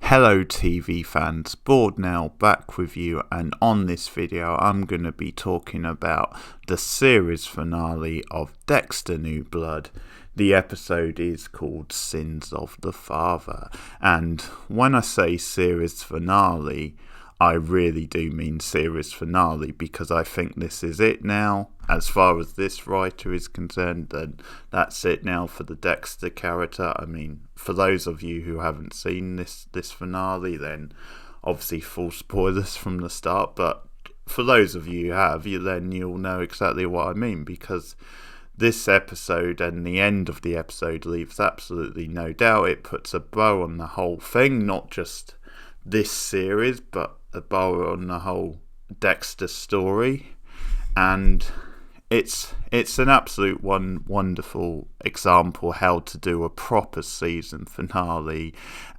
Hello TV fans, Bored now back with you, and on this video I'm going to be talking about the series finale of Dexter New Blood. The episode is called Sins of the Father, and when I say series finale, I really do mean series finale, because I think this is it now. As far as this writer is concerned, then that's it now for the Dexter character. I mean, for those of you who haven't seen this finale, then obviously full spoilers from the start, but for those of you who have, then you'll know exactly what I mean, because this episode and the end of the episode leaves absolutely no doubt. It puts a bow on the whole thing, not just this series, but a bow on the whole Dexter story. And it's an absolute wonderful example how to do a proper season finale,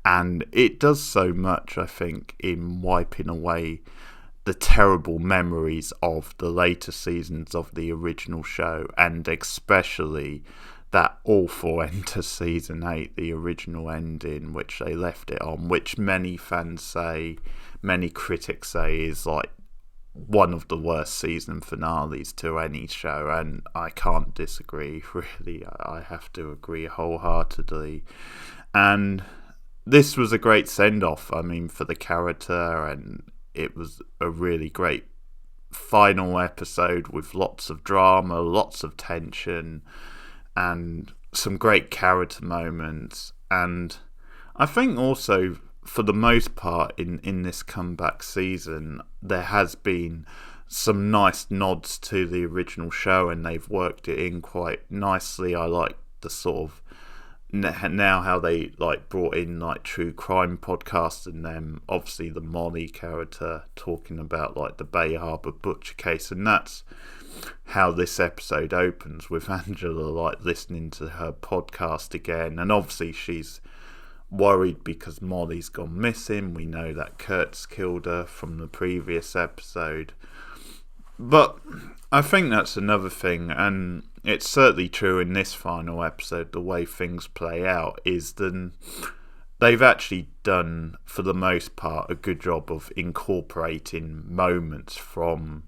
and it does so much, I think, in wiping away the terrible memories of the later seasons of the original show, and especially that awful end to season 8, the original ending, which they left it on, which many critics say is like one of the worst season finales to any show, and I can't disagree, really. I have to agree wholeheartedly. And this was a great send-off, I mean, for the character, and it was a really great final episode with lots of drama, lots of tension, and some great character moments. And I think also, for the most part, in this comeback season, there has been some nice nods to the original show, and they've worked it in quite nicely. I like the sort of now how they like brought in like true crime podcasts, and then obviously the Molly character talking about like the Bay Harbor butcher case, and that's how this episode opens, with Angela like listening to her podcast again, and obviously she's worried because Molly's gone missing. We know that Kurt's killed her from the previous episode. But I think that's another thing, and it's certainly true in this final episode, the way things play out, is that they've actually done, for the most part, a good job of incorporating moments from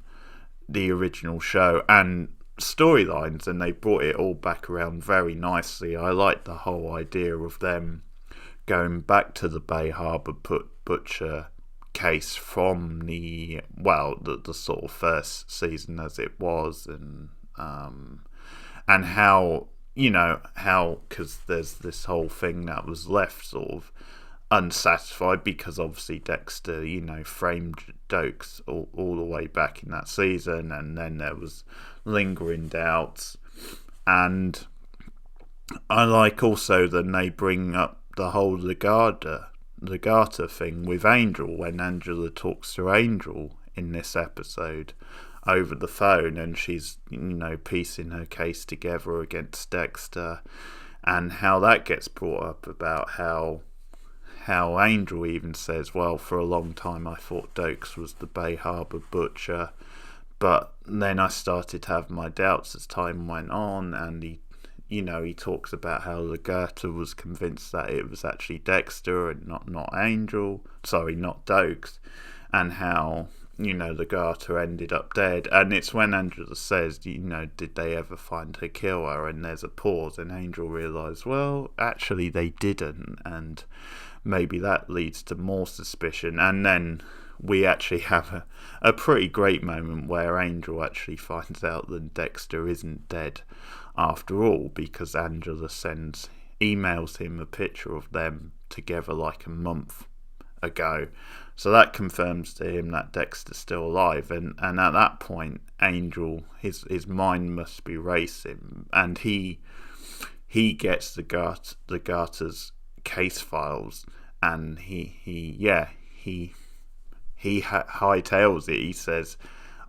the original show and storylines, and they brought it all back around very nicely. I like the whole idea of them going back to the Bay Harbor butcher case from the sort of first season as it was, and how, because there's this whole thing that was left sort of unsatisfied, because obviously Dexter, framed Dokes all the way back in that season, and then there was lingering doubts. And I like also that they bring up the whole Legata thing with Angel, when Angela talks to Angel in this episode over the phone, and she's piecing her case together against Dexter, and how that gets brought up about how Angel even says, well, for a long time I thought Dokes was the Bay Harbor butcher, but then I started to have my doubts as time went on. And he talks about how Legata was convinced that it was actually Dexter and not Angel. Sorry, not Dokes. And how, Legata ended up dead. And it's when Angela says, did they ever find her killer? And there's a pause, and Angel realised, well, actually they didn't. And maybe that leads to more suspicion. And then we actually have a pretty great moment where Angel actually finds out that Dexter isn't dead after all, because Angela emails him a picture of them together like a month ago. So that confirms to him that Dexter's still alive, and at that point Angel, his mind must be racing, and he gets the Legata's case files, and he hightails it. He says,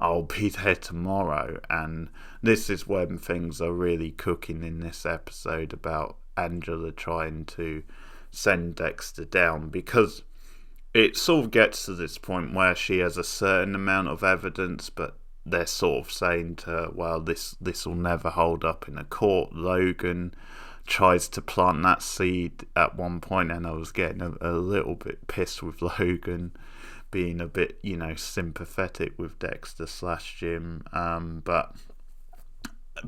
I'll be there tomorrow. And this is when things are really cooking in this episode, about Angela trying to send Dexter down, because it sort of gets to this point where she has a certain amount of evidence, but they're sort of saying to her, well, this will never hold up in a court. Logan tries to plant that seed at one point, and I was getting a little bit pissed with Logan being a bit, sympathetic with Dexter / Jim. But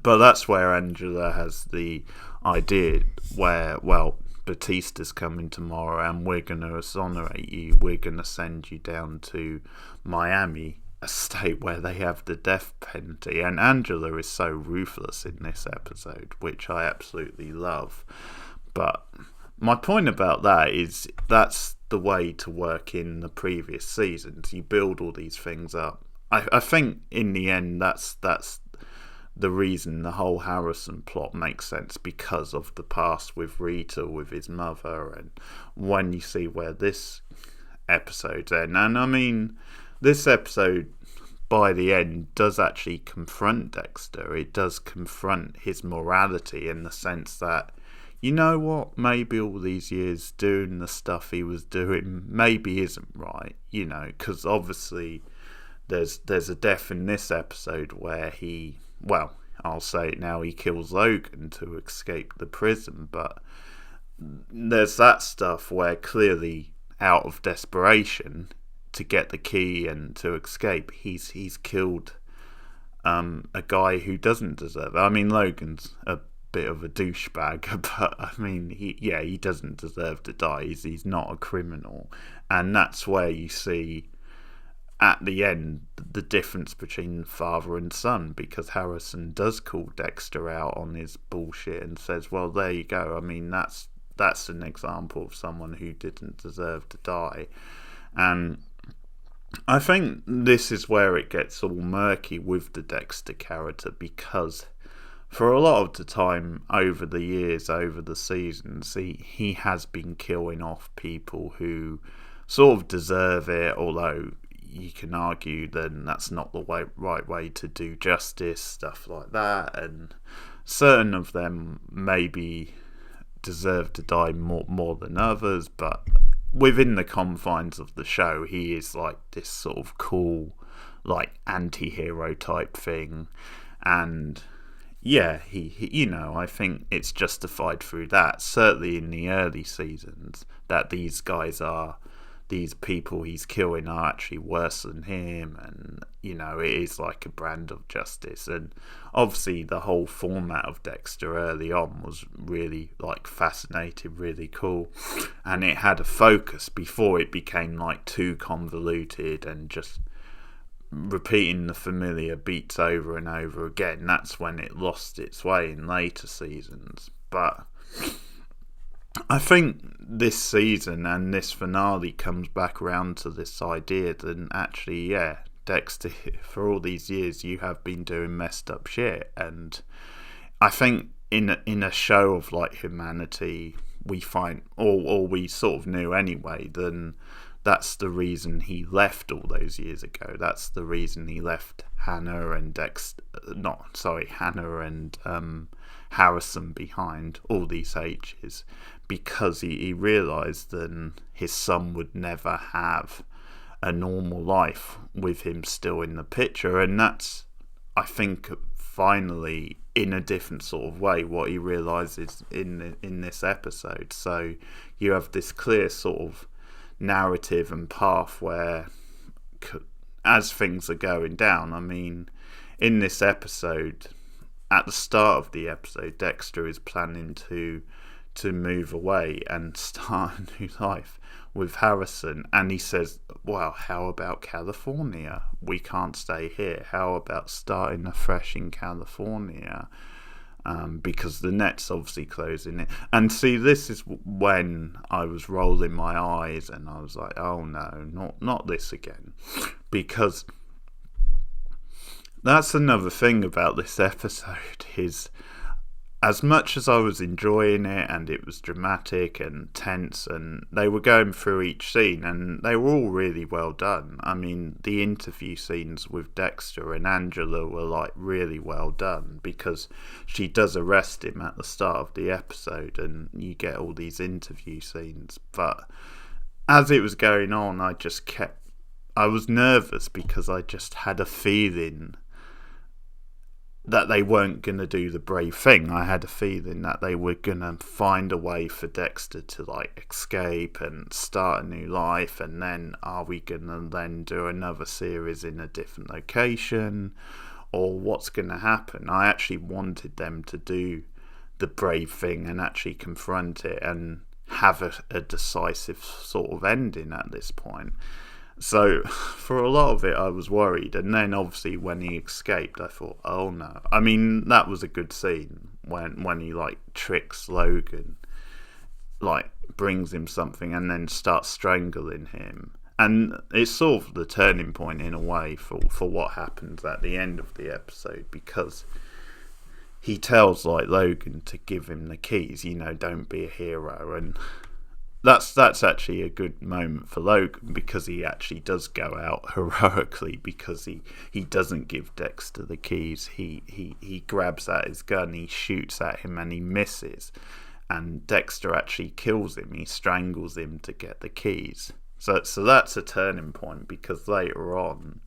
that's where Angela has the idea where, well, Batista's coming tomorrow and we're going to exonerate you. We're going to send you down to Miami, a state where they have the death penalty. And Angela is so ruthless in this episode, which I absolutely love. But my point about that is that's the way to work in the previous seasons. You build all these things up. I think in the end that's the reason the whole Harrison plot makes sense, because of the past with Rita, with his mother, and when you see where this episode's end. And I mean, this episode by the end does actually confront Dexter. It does confront his morality in the sense that, you know what, maybe all these years doing the stuff he was doing maybe isn't right, because obviously there's a death in this episode where he, well, I'll say it now, he kills Logan to escape the prison, but there's that stuff where clearly out of desperation to get the key and to escape, he's killed a guy who doesn't deserve it. I mean, Logan's a bit of a douchebag, but I mean, he doesn't deserve to die. He's not a criminal, and that's where you see at the end the difference between father and son, because Harrison does call Dexter out on his bullshit and says, well, there you go. I mean, that's an example of someone who didn't deserve to die. And I think this is where it gets all murky with the Dexter character, because for a lot of the time over the years, over the seasons, he has been killing off people who sort of deserve it, although you can argue then that's not the right way to do justice, stuff like that, and certain of them maybe deserve to die more than others, but within the confines of the show, he is like this sort of cool, like, anti-hero type thing, and yeah, he I think it's justified through that, certainly in the early seasons, that these people he's killing are actually worse than him, and it is like a brand of justice. And obviously the whole format of Dexter early on was really like fascinating, really cool, and it had a focus before it became like too convoluted and just repeating the familiar beats over and over again. That's when it lost its way in later seasons. But I think this season and this finale comes back around to this idea that actually, yeah, Dexter, for all these years you have been doing messed up shit. And I think in a show of like humanity, we find, or we sort of knew anyway, then that's the reason he left all those years ago. That's the reason he left Hannah and Harrison behind, all these H's, because he realised that his son would never have a normal life with him still in the picture. And that's, I think, finally, in a different sort of way, what he realises in this episode. So you have this clear sort of narrative and path where, as things are going down, I mean, in this episode, at the start of the episode, Dexter is planning to move away and start a new life with Harrison, and he says, well, how about California? We can't stay here. How about starting afresh in California? Because the net's obviously closing it. And see, this is when I was rolling my eyes and I was like, oh no, not this again. Because that's another thing about this episode, is as much as I was enjoying it and it was dramatic and tense and they were going through each scene and they were all really well done. I mean, the interview scenes with Dexter and Angela were like really well done, because she does arrest him at the start of the episode and you get all these interview scenes. But as it was going on, I was nervous because I just had a feeling that they weren't going to do the brave thing. I had a feeling that they were going to find a way for Dexter to like escape and start a new life, and then are we going to then do another series in a different location, or what's going to happen? I actually wanted them to do the brave thing and actually confront it and have a decisive sort of ending at this point. So for a lot of it I was worried, and then obviously when he escaped I thought, oh no. I mean, that was a good scene when he like tricks Logan, like brings him something and then starts strangling him. And it's sort of the turning point in a way for what happens at the end of the episode, because he tells like Logan to give him the keys, don't be a hero, and that's actually a good moment for Logan, because he actually does go out heroically, because he doesn't give Dexter the keys. He grabs at his gun, he shoots at him and he misses, and Dexter actually kills him. He strangles him to get the keys. So that's a turning point, because later on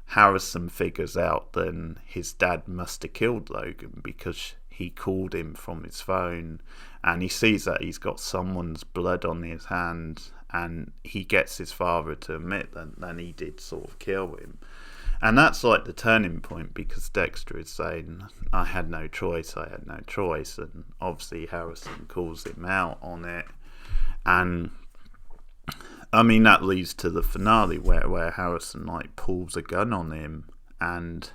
Harrison figures out then his dad must have killed Logan, because he called him from his phone and he sees that he's got someone's blood on his hand, and he gets his father to admit that he did sort of kill him. And that's like the turning point, because Dexter is saying, I had no choice, and obviously Harrison calls him out on it. And I mean, that leads to the finale where Harrison like pulls a gun on him, and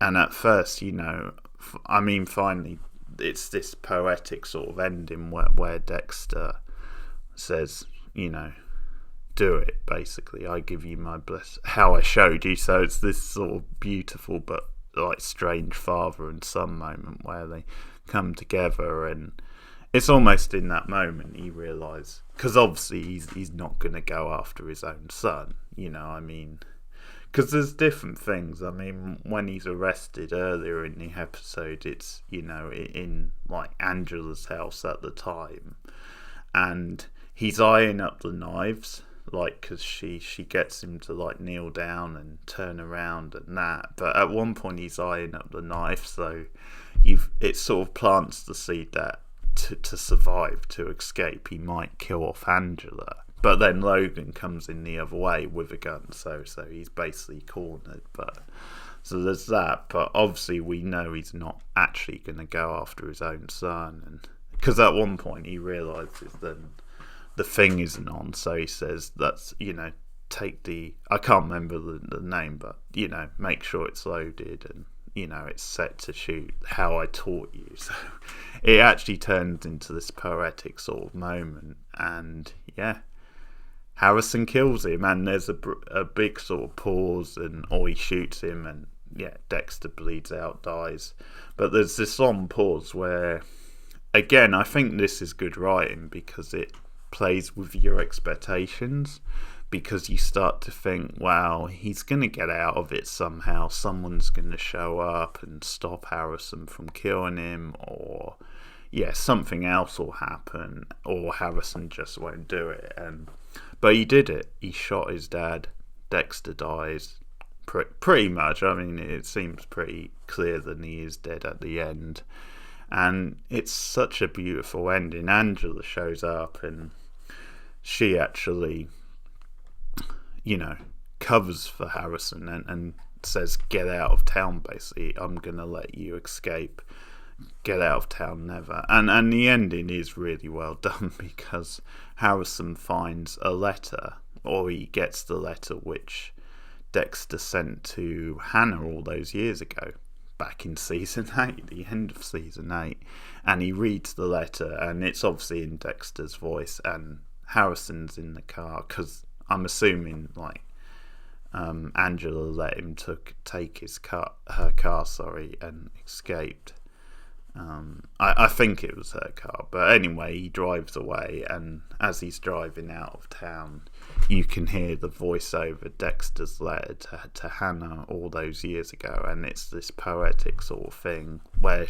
at first, finally it's this poetic sort of ending where Dexter says, do it, basically, I give you my how I showed you. So it's this sort of beautiful but like strange father and son moment where they come together, and it's almost in that moment he realises, because obviously he's not going to go after his own son, because there's different things. I mean, when he's arrested earlier in the episode, it's, in like Angela's house at the time, and he's eyeing up the knives, like, because she gets him to like kneel down and turn around and that. But at one point he's eyeing up the knife, so it sort of plants the seed that to survive, to escape, he might kill off Angela. But then Logan comes in the other way with a gun, so he's basically cornered. But so there's that. But obviously we know he's not actually going to go after his own son, and because at one point he realises that the thing isn't on, so he says, that's, take the, I can't remember the name, but make sure it's loaded and it's set to shoot how I taught you. So it actually turns into this poetic sort of moment, and Harrison kills him, and there's a big sort of pause, or he shoots him, and Dexter bleeds out, dies. But there's this long pause where, again, I think this is good writing, because it plays with your expectations, because you start to think, wow, he's going to get out of it somehow. Someone's going to show up and stop Harrison from killing him, or something else will happen, or Harrison just won't do it. But he did it. He shot his dad. Dexter dies. Pretty much. I mean, it seems pretty clear that he is dead at the end. And it's such a beautiful ending. Angela shows up, and she actually, covers for Harrison and says, get out of town, basically. I'm going to let you escape. Get out of town, never. And the ending is really well done, because Harrison finds a letter, or he gets the letter which Dexter sent to Hannah all those years ago, back in season 8, the end of season 8, and he reads the letter, and it's obviously in Dexter's voice, and Harrison's in the car, because I'm assuming like Angela let him take her car, and escaped. I think it was her car, but anyway, he drives away, and as he's driving out of town, you can hear the voiceover Dexter's letter to Hannah all those years ago, and it's this poetic sort of thing where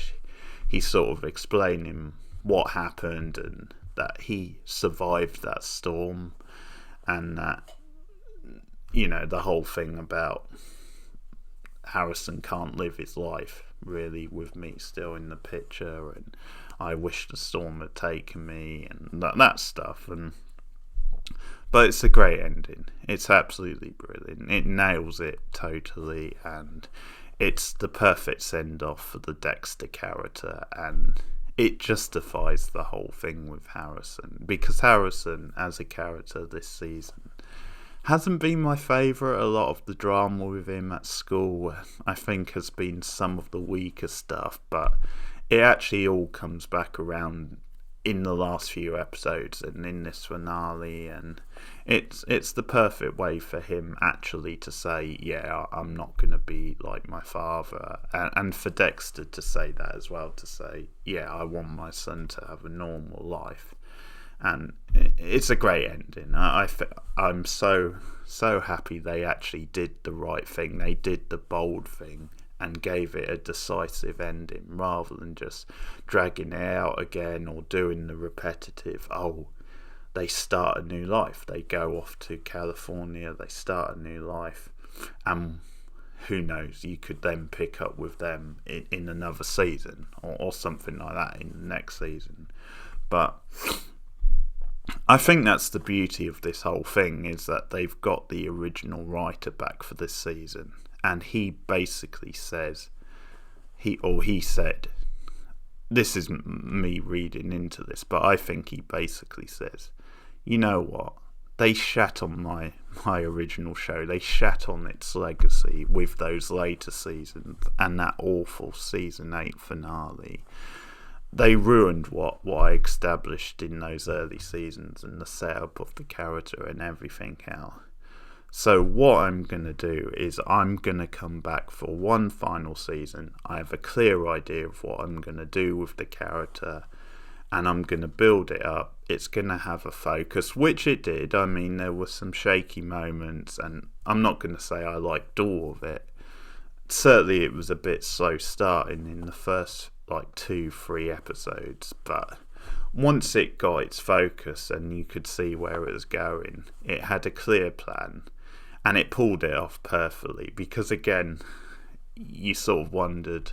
he's sort of explaining what happened, and that he survived that storm, and that, the whole thing about Harrison can't live his life really with me still in the picture, and I wish the storm had taken me, and that stuff. But it's a great ending. It's absolutely brilliant. It nails it totally, and it's the perfect send-off for the Dexter character, and it justifies the whole thing with Harrison, because Harrison as a character this season hasn't been my favourite. A lot of the drama with him at school, I think, has been some of the weaker stuff, but it actually all comes back around in the last few episodes and in this finale, and it's the perfect way for him actually to say, yeah, I'm not going to be like my father, and for Dexter to say that as well, to say, yeah, I want my son to have a normal life. And it's a great ending. I'm so happy they actually did the right thing. They did the bold thing and gave it a decisive ending, rather than just dragging it out again or doing the repetitive, they start a new life. They go off to California, they start a new life, and who knows, you could then pick up with them in another season or something like that in the next season. But I think that's the beauty of this whole thing, is that they've got the original writer back for this season, and he basically says, he said, this is me reading into this, but I think he basically says, you know what, they shat on my original show, they shat on its legacy with those later seasons and that awful season 8 finale. They ruined what I established in those early seasons and the setup of the character and everything else. So what I'm going to do is I'm going to come back for one final season. I have a clear idea of what I'm going to do with the character, and I'm going to build it up. It's going to have a focus, which it did. I mean, there were some shaky moments, and I'm not going to say I liked all of it. Certainly it was a bit slow starting in the first 2-3 episodes, but once it got its focus and you could see where it was going, it had a clear plan, and it pulled it off perfectly, because again, you sort of wondered,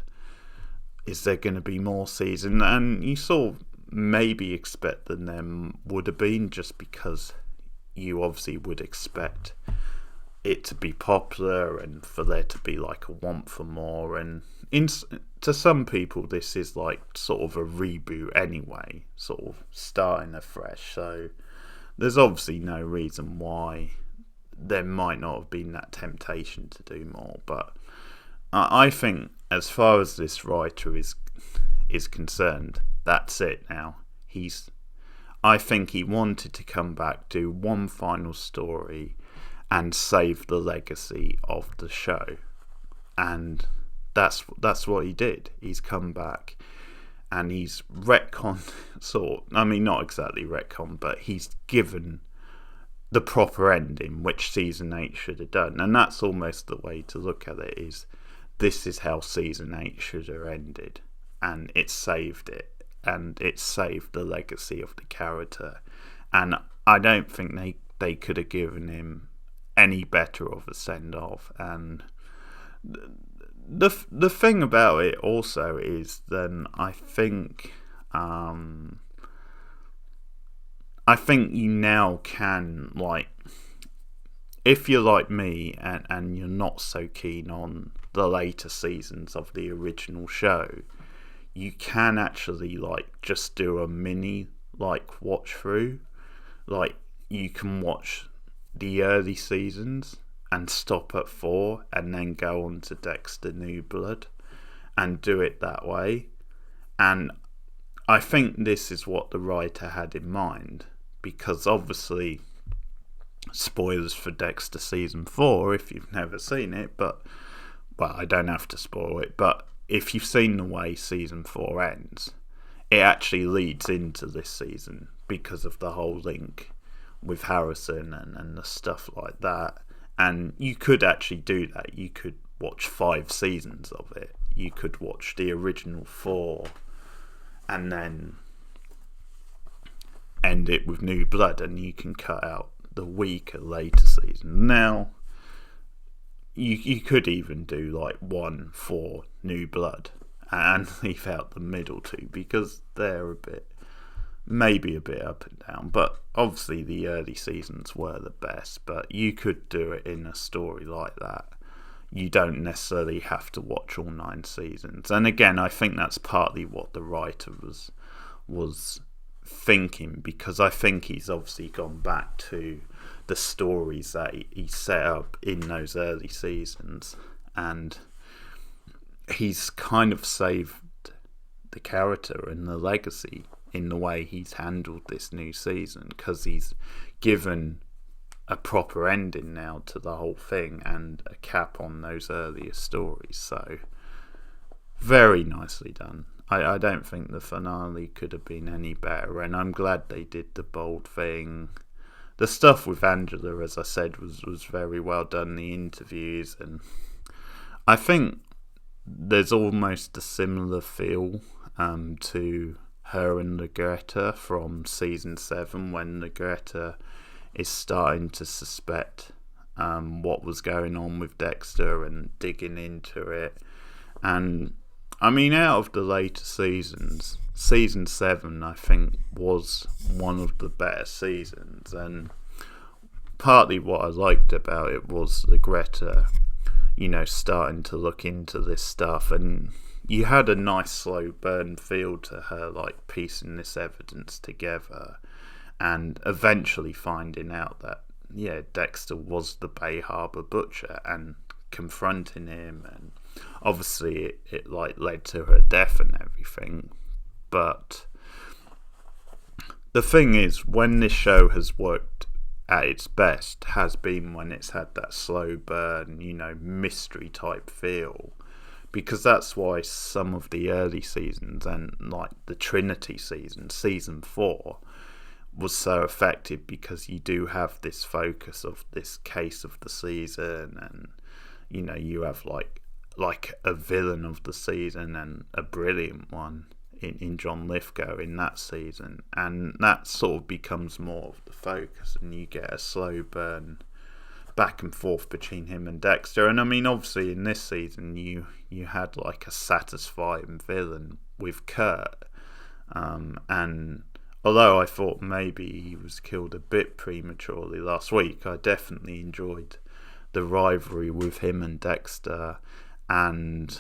is there going to be more season? And you sort of maybe expect that there would have been, just because you obviously would expect it to be popular and for there to be a want for more, and to some people this is sort of a reboot anyway, sort of starting afresh, so there's obviously no reason why there might not have been that temptation to do more. But I think as far as this writer is concerned, that's it now. I think he wanted to come back, do one final story and save the legacy of the show, and that's what he did. He's come back and he's retconned, not exactly retconned, but he's given the proper ending which season 8 should have done, and that's almost the way to look at it, is this is how season 8 should have ended, and it saved it, and it saved the legacy of the character, and I don't think they could have given him any better of a send-off. And the thing about it also is, then I think you now can, if you're like me and you're not so keen on the later seasons of the original show, you can actually just do a mini watch through. You can watch the early seasons and stop at 4 and then go on to Dexter New Blood and do it that way. And I think this is what the writer had in mind, because obviously, spoilers for Dexter season 4 if you've never seen it, but I don't have to spoil it, but if you've seen the way season 4 ends, it actually leads into this season because of the whole link with Harrison and the stuff like that. And you could actually do that. You could watch 5 seasons of it. You could watch the original 4 and then end it with New Blood, and you can cut out the weaker later season. Now, you could even do like one for New Blood and leave out the middle two, because they're maybe a bit up and down. But obviously the early seasons were the best, but you could do it in a story like that. You don't necessarily have to watch all 9 seasons. And again, I think that's partly what the writer was thinking, because I think he's obviously gone back to the stories that he set up in those early seasons, and he's kind of saved the character and the legacy in the way he's handled this new season, because he's given a proper ending now to the whole thing and a cap on those earlier stories. So very nicely done. I don't think the finale could have been any better, and I'm glad they did the bold thing. The stuff with Angela, as I said, was very well done, the interviews, and I think there's almost a similar feel to her and Lagreta from season 7, when Lagreta is starting to suspect what was going on with Dexter and digging into it. And I mean, out of the later seasons, season 7 I think was one of the better seasons, and partly what I liked about it was Lagreta, starting to look into this stuff, and you had a nice slow burn feel to her, like piecing this evidence together and eventually finding out that Dexter was the Bay Harbor butcher and confronting him, and obviously it like led to her death and everything. But the thing is, when this show has worked at its best has been when it's had that slow burn, mystery type feel, because that's why some of the early seasons, and like the Trinity season 4, was so effective, because you do have this focus of this case of the season, and you have like a villain of the season, and a brilliant one in John Lithgow in that season, and that sort of becomes more of the focus, and you get a slow burn back and forth between him and Dexter. And I mean, obviously in this season you had like a satisfying villain with Kurt, and although I thought maybe he was killed a bit prematurely last week, I definitely enjoyed the rivalry with him and Dexter. And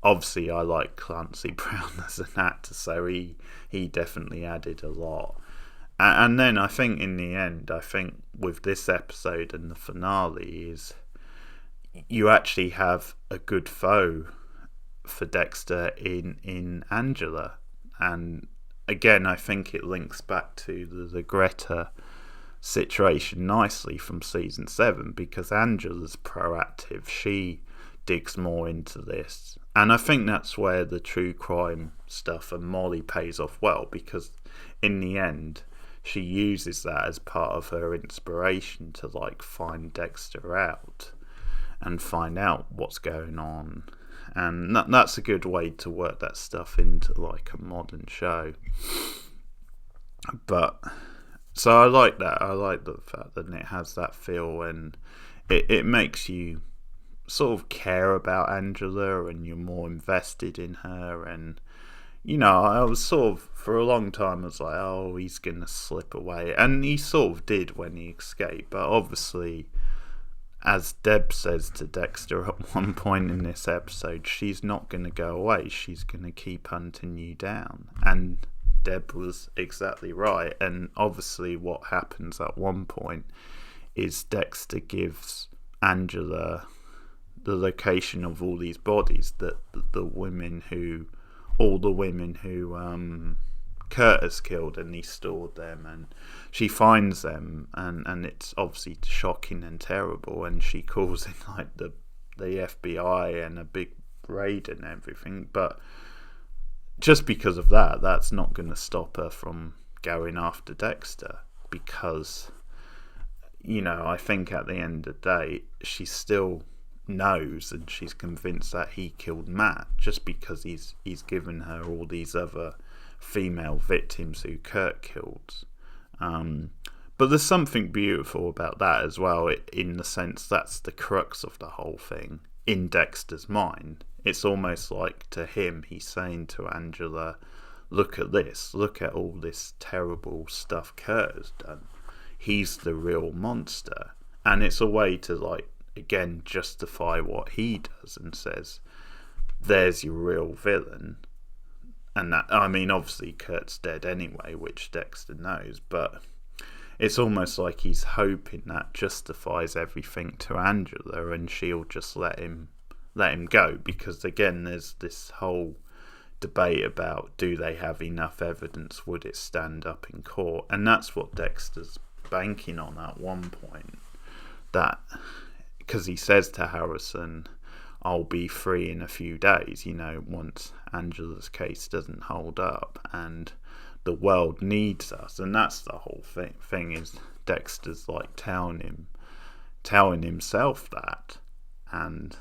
obviously I like Clancy Brown as an actor, so he definitely added a lot. And then I think in the end, with this episode and the finale, is you actually have a good foe for Dexter in Angela. And again, I think it links back to the Greta situation nicely from season 7, because Angela's proactive. She digs more into this, and I think that's where the true crime stuff and Molly pays off well, because in the end she uses that as part of her inspiration to like find Dexter out and find out what's going on. And that's a good way to work that stuff into like a modern show. But so I like that. I like the fact that it has that feel, and it makes you sort of care about Angela, and you're more invested in her. And I was sort of, for a long time, I was like, oh, he's gonna slip away, and he sort of did when he escaped. But obviously, as Deb says to Dexter at one point in this episode, she's not going to go away. She's going to keep hunting you down. And Deb was exactly right. And obviously what happens at one point is Dexter gives Angela the location of all these bodies, that all the women who Kurt has killed, and he stored them, and she finds them, and it's obviously shocking and terrible, and she calls in like the FBI and a big raid and everything. But just because of that, that's not going to stop her from going after Dexter, because I think at the end of the day she still knows, and she's convinced that he killed Matt, just because he's given her all these other female victims who Kurt killed. But there's something beautiful about that as well, in the sense that's the crux of the whole thing in Dexter's mind. It's almost like, to him, he's saying to Angela, look at this, look at all this terrible stuff Kurt has done. He's the real monster. And it's a way to, like, again, justify what he does, and says, there's your real villain. And that, I mean, obviously Kurt's dead anyway, which Dexter knows, but it's almost like he's hoping that justifies everything to Angela, and she'll just let him go. Because again, there's this whole debate about, do they have enough evidence, would it stand up in court? And that's what Dexter's banking on at one point, that because he says to Harrison, I'll be free in a few days, once Angela's case doesn't hold up, and the world needs us. And that's the whole thing is Dexter's like telling himself that, and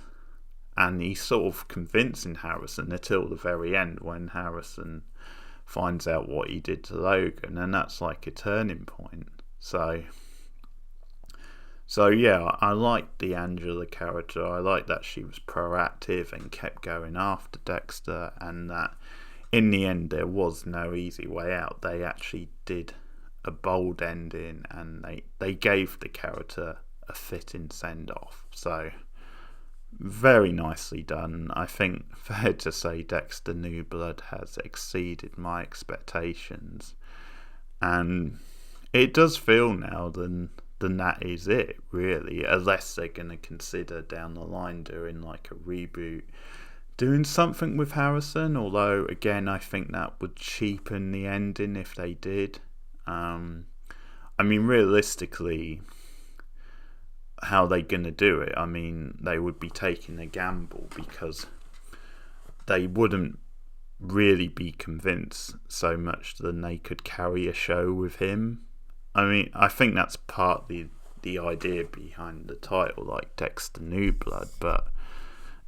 he's sort of convincing Harrison until the very end, when Harrison finds out what he did to Logan, and that's like a turning point. So yeah, I liked the Angela character. I liked that she was proactive and kept going after Dexter, and that in the end there was no easy way out. They actually did a bold ending, and they gave the character a fitting send-off. So very nicely done. I think fair to say Dexter New Blood has exceeded my expectations, and it does feel now then that is it, really, unless they're going to consider down the line doing like a reboot, doing something with Harrison, although again I think that would cheapen the ending if they did. I mean, realistically, how are they going to do it? I mean, they would be taking a gamble, because they wouldn't really be convinced so much that they could carry a show with him. I mean, I think that's partly the idea behind the title, like Dexter New Blood, but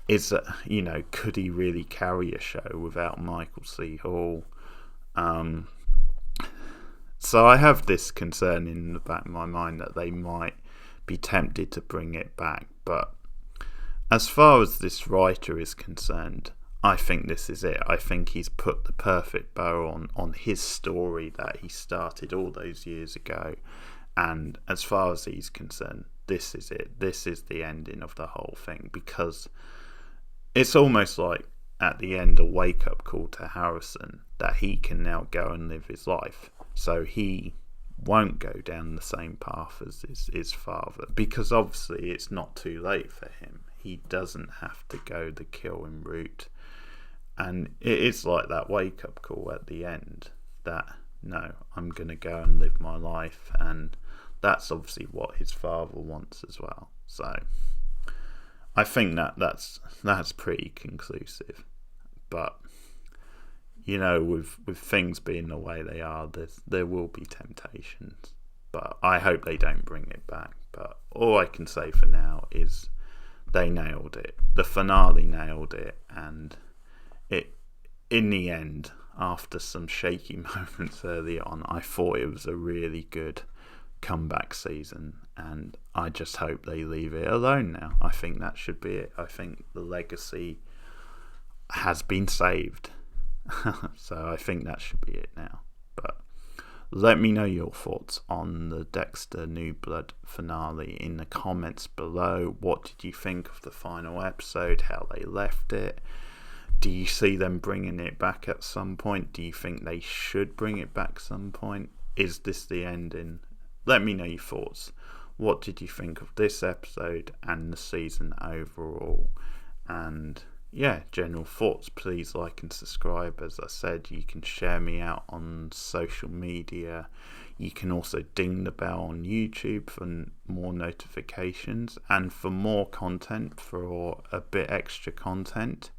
is that, could he really carry a show without Michael C. Hall? So I have this concern in the back of my mind that they might be tempted to bring it back, but as far as this writer is concerned, I think this is it. I think he's put the perfect bow on his story that he started all those years ago. And as far as he's concerned, this is it. This is the ending of the whole thing, because it's almost like at the end a wake-up call to Harrison that he can now go and live his life. So he won't go down the same path as his father, because obviously it's not too late for him. He doesn't have to go the killing route. And it is like that wake-up call at the end that, no, I'm going to go and live my life. And that's obviously what his father wants as well. So I think that's pretty conclusive. But, with things being the way they are, there will be temptations. But I hope they don't bring it back. But all I can say for now is they nailed it. The finale nailed it, and in the end, after some shaky moments early on, I thought it was a really good comeback season, and I just hope they leave it alone now. I think that should be it. I think the legacy has been saved. So I think that should be it now. But let me know your thoughts on the Dexter New Blood finale in the comments below. What did you think of the final episode? How they left it? Do you see them bringing it back at some point? Do you think they should bring it back some point? Is this the ending? Let me know your thoughts. What did you think of this episode and the season overall? And yeah, general thoughts. Please like and subscribe. As I said, you can share me out on social media. You can also ding the bell on YouTube for more notifications. And for more content, for a bit extra content,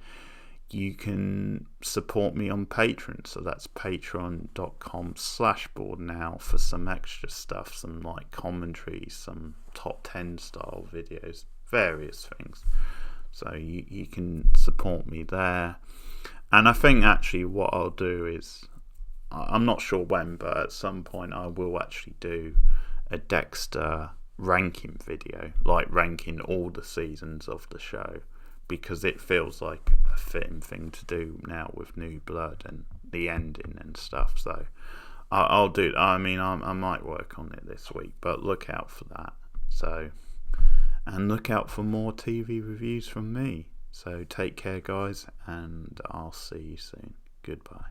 you can support me on Patreon. So that's patreon.com/boardnow for some extra stuff, some like commentaries, some top 10 style videos, various things. So you can support me there. And I think actually what I'll do is, I'm not sure when, but at some point I will actually do a Dexter ranking video, like ranking all the seasons of the show, because it feels like a fitting thing to do now with New Blood and the ending and stuff. So I'll do. I mean, I might work on it this week, but look out for that. So, and look out for more TV reviews from me. So take care, guys, and I'll see you soon. Goodbye.